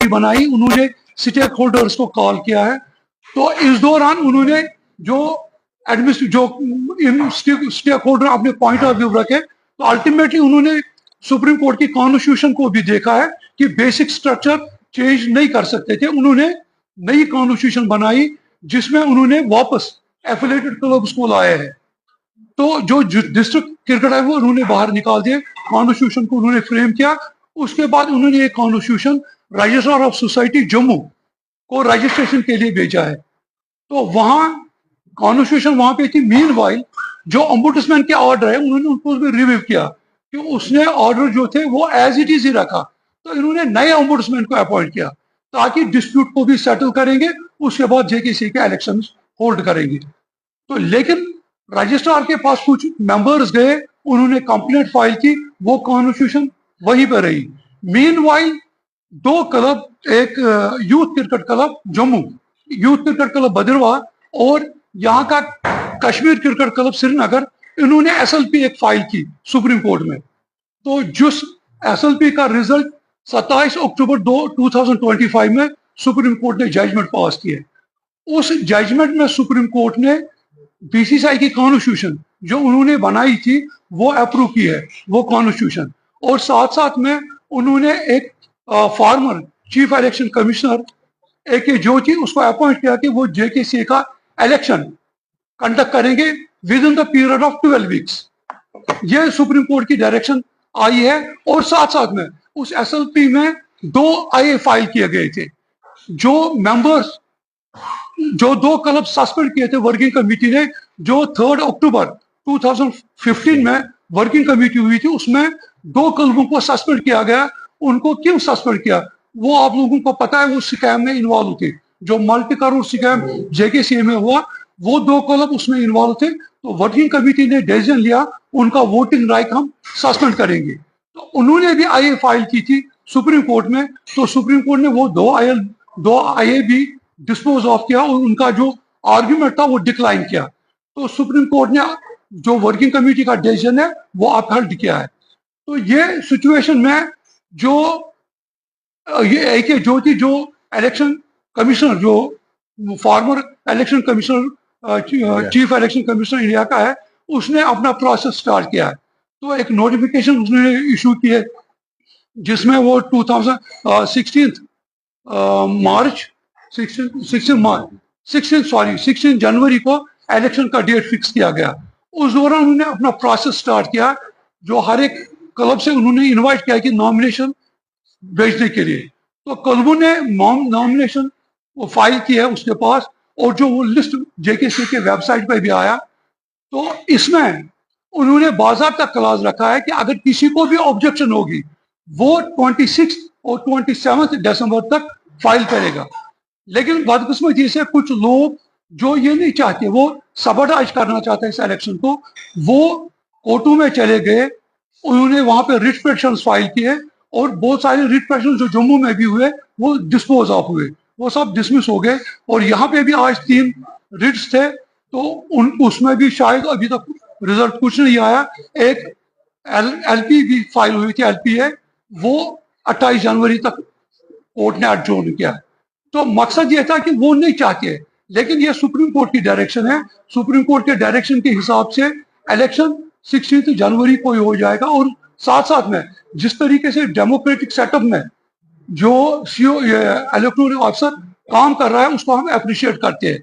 Committee बनाई, उन्होंने stake holders को कॉल किया है। तो इस दौरान उन्होंने जो स्टेक होल्डर अपने पॉइंट ऑफ व्यू रखे, तो अल्टीमेटली उन्होंने सुप्रीम कोर्ट की कॉन्स्टिट्यूशन को भी देखा है कि बेसिक स्ट्रक्चर चेंज नहीं कर सकते थे। उन्होंने नई कॉन्स्टिट्यूशन बनाई जिसमें उन्होंने वापस एफिलिएटेड क्लब्स को लाया है। तो जो डिस्ट्रिक्ट क्रिकेट है वो उन्होंने बाहर निकाल दिए, कॉन्स्टिट्यूशन को उन्होंने फ्रेम किया। उसके बाद उन्होंने एक constitution registrar of society Jammu को रजिस्ट्रेशन के लिए भेजा है। तो वहां कॉन्स्टिट्यूशन वहां पे थी। मीनवाइल जो ओम्बुड्समैन के ऑर्डर है उन्होंने उनको भी रिव्यू किया कि उसने ऑर्डर जो थे वो एज इट इज ही रखा। तो इन्होंने नए ओम्बुड्समैन को अपॉइंट किया ताकि डिस्प्यूट को भी सेटल करेंगे, उसके बाद जेकेसी के इलेक्शन होल्ड करेंगे। तो लेकिन रजिस्ट्रार के पास कुछ मेंबर्स गए, उन्होंने कंप्लेंट फाइल की, वो कॉन्स्टिट्यूशन वहीं पर रही। मीनवाइल दो क्लब, एक youth cricket club Jammu, youth cricket club Bhadarwah और यहाँ का कश्मीर क्रिकेट क्लब श्रीनगर, इन्होंने एसएलपी एक फाइल की सुप्रीम कोर्ट में। तो जिस एसएलपी का रिजल्ट 27 अक्टूबर 2025 में सुप्रीम कोर्ट ने जजमेंट पास किया। उस जजमेंट में सुप्रीम कोर्ट ने बीसीसीआई की कॉन्स्टिट्यूशन जो उन्होंने बनाई थी वो अप्रूव की है, वो कॉन्स्टिट्यूशन। और साथ साथ में उन्होंने एक former chief election commissioner AK ज्योति उसको अपॉइंट किया कि वो जेकेसी का इलेक्शन कंडक्ट करेंगे with in the period of 12 weeks. ये सुप्रीम कोर्ट की डायरेक्शन आई है। और साथ साथ में उस एसएलपी में 2 IA फाइल किए गए थे। जो मेंबर्स, जो 2 क्लब सस्पेंड किए थे वर्किंग कमेटी ने, जो 3 अक्टूबर 2015 में वर्किंग कमेटी हुई थी, उसमें 2 क्लबों को सस्पेंड किया गया। उनको क्यों सस्पेंड किया वो आप लोगों को पता है, वो स्कैम में इन्वॉल्व थे। जो मल्टी करोड़ स्कैम जेकेसी में हुआ, वो 2 क्लब उसमें इन्वॉल्व थे। तो वर्किंग कमेटी ने डिसीजन लिया उनका वोटिंग राइट हम सस्पेंड करेंगे। तो उन्होंने भी IA फाइल की थी सुप्रीम कोर्ट में। तो सुप्रीम कोर्ट ने वो 2 IA भी डिस्पोज ऑफ किया और उनका जो आर्ग्यूमेंट था वो डिक्लाइन किया। तो सुप्रीम कोर्ट ने जो वर्किंग कमेटी का डिसीजन है वो अपहोल्ड किया है। तो ये सिचुएशन में जो ये AK ज्योति जो इलेक्शन कमिश्नर, जो farmer election commissioner, chief election commissioner India का है, उसने अपना प्रोसेस स्टार्ट किया है। तो एक नोटिफिकेशन उसने इशू की है जिसमें वो 16 जनवरी को इलेक्शन का डेट फिक्स किया गया। उस दौरान उन्होंने अपना प्रोसेस स्टार्ट किया, जो हर एक क्लब से उन्होंने इनवाइट किया कि नॉमिनेशन भेजने के लिए। तो क्लबों ने नॉमिनेशन वो फाइल की है उसके पास, और जो वो लिस्ट जेकेसी के वेबसाइट पे भी आया। तो इसमें उन्होंने बाज़ाब्ता क्लॉज रखा है कि अगर किसी को भी ऑब्जेक्शन होगी वो 26 और 27 दिसंबर तक फाइल करेगा। लेकिन बदकिस्मती से कुछ लोग जो ये नहीं चाहते, वो सबरडाइज करना चाहते हैं इस इलेक्शन को, वो कोर्टों में चले गए, उन्होंने वहां पे रिट पिटीशंस फाइल किए और बहुत सारे रिट पिटीशन जो जम्मू में भी हुए वो डिस्पोज ऑफ हुए, वो सब डिसमिस हो गए। और यहाँ पे भी आज 3 रिट्स थे, तो उसमें भी शायद अभी तक रिजल्ट कुछ नहीं आया। एक LP भी फाइल हुई थी, LPA, वो 28 जनवरी तक कोर्ट ने एडजॉर्न किया। तो मकसद ये था कि वो नहीं चाहते, लेकिन ये सुप्रीम कोर्ट की डायरेक्शन है। सुप्रीम कोर्ट के डायरेक्शन के हिसाब से इलेक्शन 16 जनवरी को ही हो जाएगा। और साथ साथ में जिस तरीके से डेमोक्रेटिक सेटअप में जो इलेक्टोरल ऑफिसर काम कर रहा है उसको हम अप्रिशिएट करते हैं।